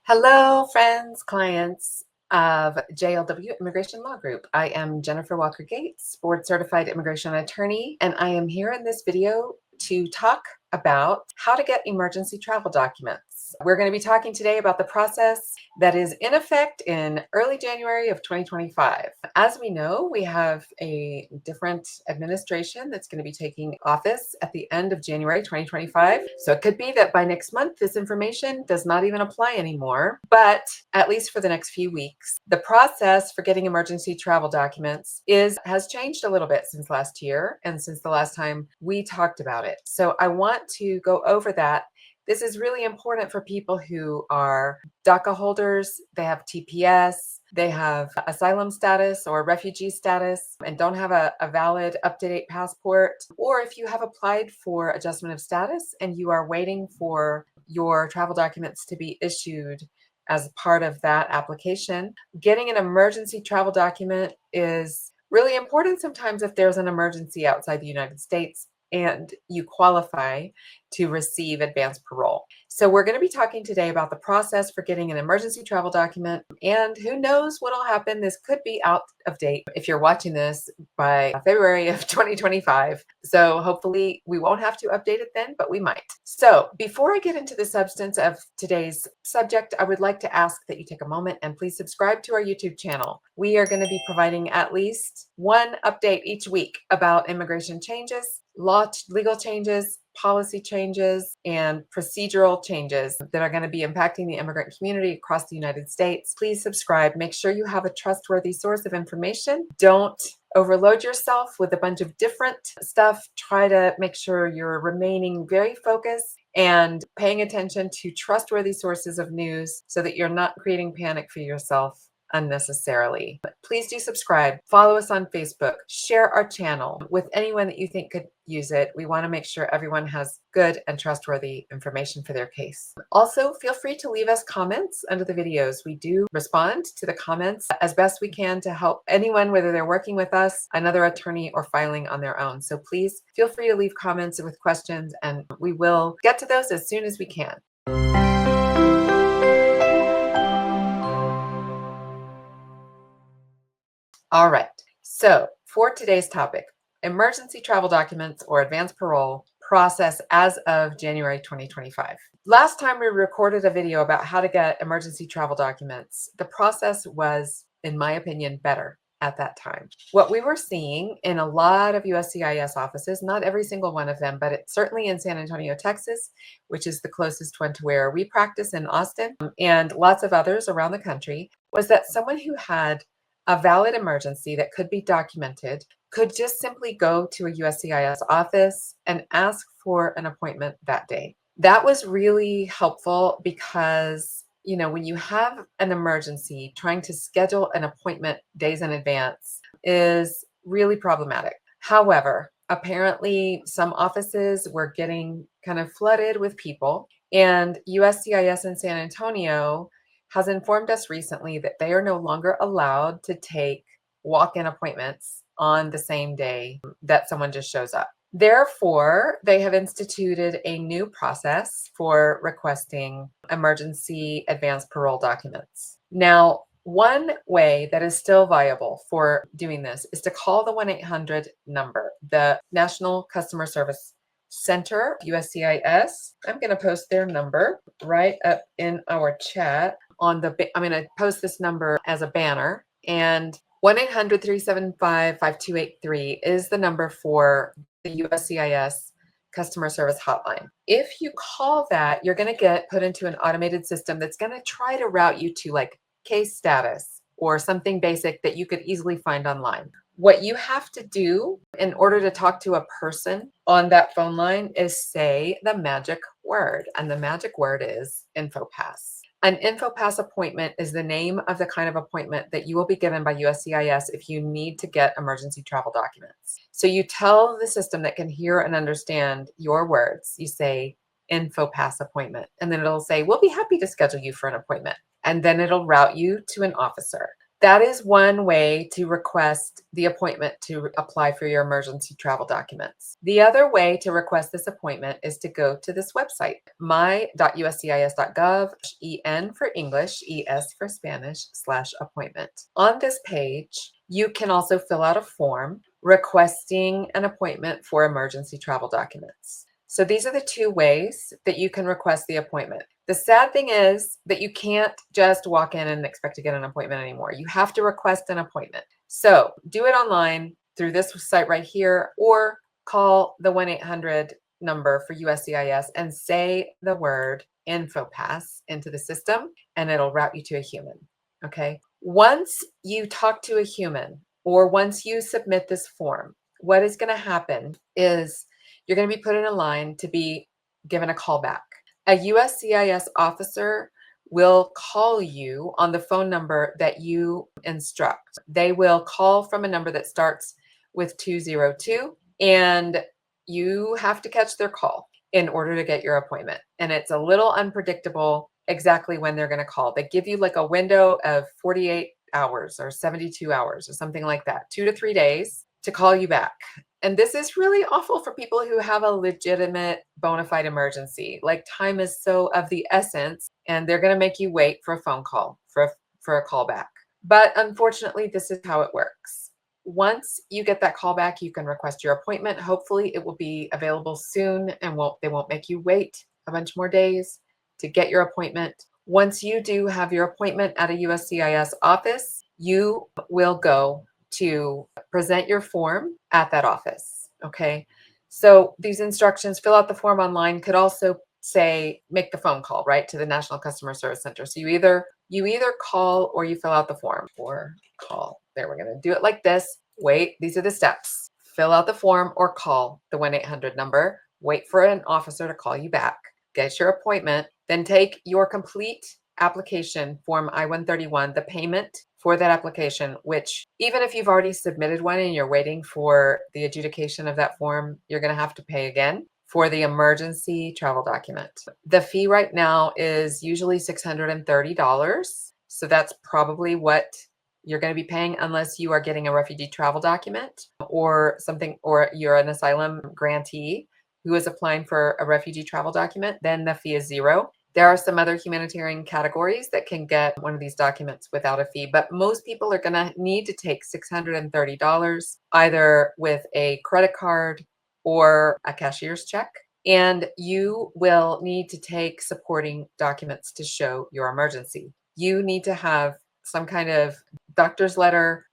Hello, friends, clients of JLW Immigration Law Group. I am Jennifer Walker Gates, board certified immigration attorney, and I am here in this video to talk about how to get emergency travel documents. We're going to be talking today about the process that is in effect in early January of 2025. As we know, we have a different administration that's going to be taking office at the end of January 2025. So it could be that by next month, this information does not even apply anymore, but at least for the next few weeks. The process for getting emergency travel documents has changed a little bit since last year and since the last time we talked about it. So I want to go over that. This is really important for people who are DACA holders, they have TPS, they have asylum status or refugee status, and don't have a valid up-to-date passport, or if you have applied for adjustment of status and you are waiting for your travel documents to be issued as part of that application. Getting an emergency travel document is really important sometimes if there's an emergency outside the United States and you qualify to receive advanced parole. So we're going to be talking today about the process for getting an emergency travel document, and who knows what'll happen. This could be out of date if you're watching this by February of 2025. So hopefully we won't have to update it then, but we might. So before I get into the substance of today's subject, I would like to ask that you take a moment and please subscribe to our YouTube channel. We are going to be providing at least one update each week about immigration changes, legal changes, policy changes, and procedural changes that are going to be impacting the immigrant community across the United States. Please subscribe. Make sure you have a trustworthy source of information. Don't overload yourself with a bunch of different stuff. Try to make sure you're remaining very focused and paying attention to trustworthy sources of news so that you're not creating panic for yourself unnecessarily. But please do subscribe, follow us on Facebook, share our channel with anyone that you think could use it. We want to make sure everyone has good and trustworthy information for their case. Also, feel free to leave us comments under the videos. We do respond to the comments as best we can to help anyone, whether they're working with us, another attorney, or filing on their own. So please feel free to leave comments with questions, and we will get to those as soon as we can. All right, so for today's topic, emergency travel documents or advanced parole process as of January 2025. Last time we recorded a video about how to get emergency travel documents. The process was, in my opinion, better at that time. What we were seeing in a lot of USCIS offices, not every single one of them, but certainly in San Antonio, Texas, which is the closest one to where we practice in Austin, and lots of others around the country, was that someone who had a valid emergency that could be documented could just simply go to a USCIS office and ask for an appointment that day. That was really helpful because, when you have an emergency, trying to schedule an appointment days in advance is really problematic. However, apparently some offices were getting kind of flooded with people, and USCIS in San Antonio has informed us recently that they are no longer allowed to take walk-in appointments on the same day that someone just shows up. Therefore, they have instituted a new process for requesting emergency advanced parole documents. Now, one way that is still viable for doing this is to call the 1-800 number, the National Customer Service Center, USCIS. I'm going to post their number right up in our chat. I'm going to post this number as a banner, and 1-800-375-5283 is the number for the USCIS customer service hotline. If you call that, you're going to get put into an automated system that's going to try to route you to like case status or something basic that you could easily find online. What you have to do in order to talk to a person on that phone line is say the magic word, and the magic word is InfoPass. An InfoPass appointment is the name of the kind of appointment that you will be given by USCIS if you need to get emergency travel documents. So you tell the system that can hear and understand your words. You say InfoPass appointment, and then it'll say, we'll be happy to schedule you for an appointment. And then it'll route you to an officer. That is one way to request the appointment to apply for your emergency travel documents. The other way to request this appointment is to go to this website, my.uscis.gov, EN for English, ES for Spanish, /appointment. On this page, you can also fill out a form requesting an appointment for emergency travel documents. So these are the two ways that you can request the appointment. The sad thing is that you can't just walk in and expect to get an appointment anymore. You have to request an appointment. So do it online through this site right here, or call the 1-800 number for USCIS and say the word InfoPass into the system, and it'll route you to a human. Okay. Once you talk to a human, or once you submit this form, what is going to happen is you're going to be put in a line to be given a call back. A USCIS officer will call you on the phone number that you instruct. They will call from a number that starts with 202, and you have to catch their call in order to get your appointment. And it's a little unpredictable exactly when they're going to call. They give you like a window of 48 hours or 72 hours or something like that, 2 to 3 days to call you back. And this is really awful for people who have a legitimate bona fide emergency. Like, time is so of the essence, and they're going to make you wait for a phone call, for a call back. But unfortunately, this is how it works. Once you get that call back, you can request your appointment. Hopefully it will be available soon, and they won't make you wait a bunch more days to get your appointment. Once you do have your appointment at a USCIS office, you will go to present your form at that office. Okay. So these instructions, fill out the form online, could also say make the phone call, right, to the National Customer Service Center. So you either call or you fill out the form, or call. There, we're going to do it like this. Wait, these are the steps. Fill out the form or call the 1-800 number. Wait for an officer to call you back. Get your appointment. Then take your complete application, form I-131, the payment for that application, which even if you've already submitted one and you're waiting for the adjudication of that form, you're going to have to pay again for the emergency travel document. The fee right now is usually $630. So that's probably what you're going to be paying, unless you are getting a refugee travel document or something, or you're an asylum grantee who is applying for a refugee travel document, then the fee is $0. There are some other humanitarian categories that can get one of these documents without a fee, but most people are going to need to take $630 either with a credit card or a cashier's check. And you will need to take supporting documents to show your emergency. You need to have some kind of doctor's letter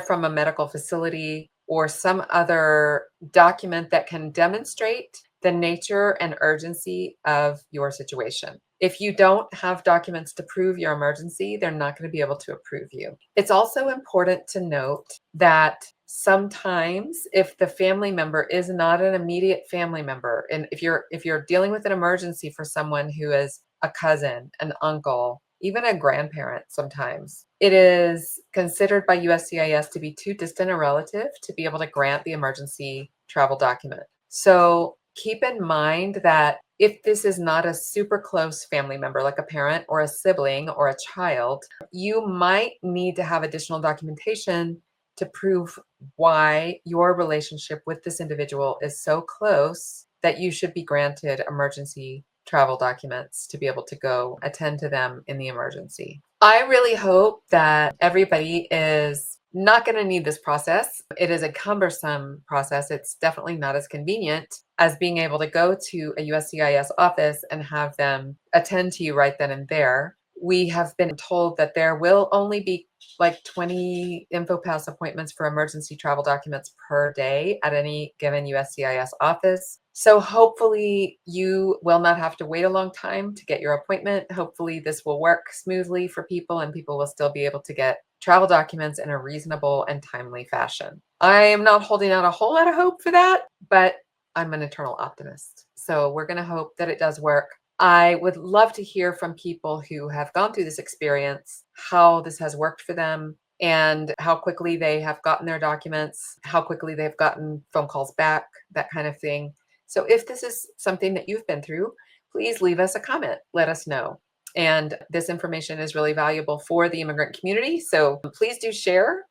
from a medical facility, or some other document that can demonstrate the nature and urgency of your situation. If you don't have documents to prove your emergency, they're not going to be able to approve you. It's also important to note that sometimes if the family member is not an immediate family member, and if you're dealing with an emergency for someone who is a cousin, an uncle, even a grandparent, sometimes it is considered by USCIS to be too distant a relative to be able to grant the emergency travel document. So keep in mind that if this is not a super close family member, like a parent or a sibling or a child, you might need to have additional documentation to prove why your relationship with this individual is so close that you should be granted emergency travel documents to be able to go attend to them in the emergency. I really hope that everybody is not going to need this process. It is a cumbersome process. It's definitely not as convenient as being able to go to a USCIS office and have them attend to you right then and there. We have been told that there will only be like 20 InfoPass appointments for emergency travel documents per day at any given USCIS office. So hopefully you will not have to wait a long time to get your appointment. Hopefully this will work smoothly for people, and people will still be able to get travel documents in a reasonable and timely fashion. I am not holding out a whole lot of hope for that, but I'm an eternal optimist. So we're going to hope that it does work. I would love to hear from people who have gone through this experience, how this has worked for them, and how quickly they have gotten their documents, how quickly they've gotten phone calls back, that kind of thing. So if this is something that you've been through, please leave us a comment. Let us know. And this information is really valuable for the immigrant community. So please do share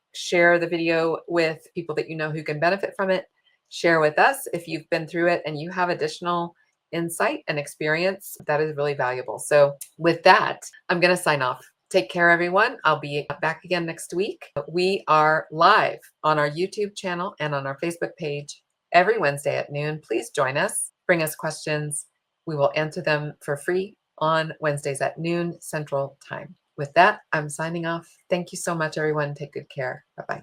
the video with people that you know who can benefit from it. Share with us if you've been through it and you have additional insight and experience. That is really valuable. So with that, I'm going to sign off. Take care, everyone. I'll be back again next week. We are live on our YouTube channel and on our Facebook page every Wednesday at noon. Please join us. Bring us questions. We will answer them for free on Wednesdays at noon Central Time. With that, I'm signing off. Thank you so much, everyone. Take good care. Bye-bye.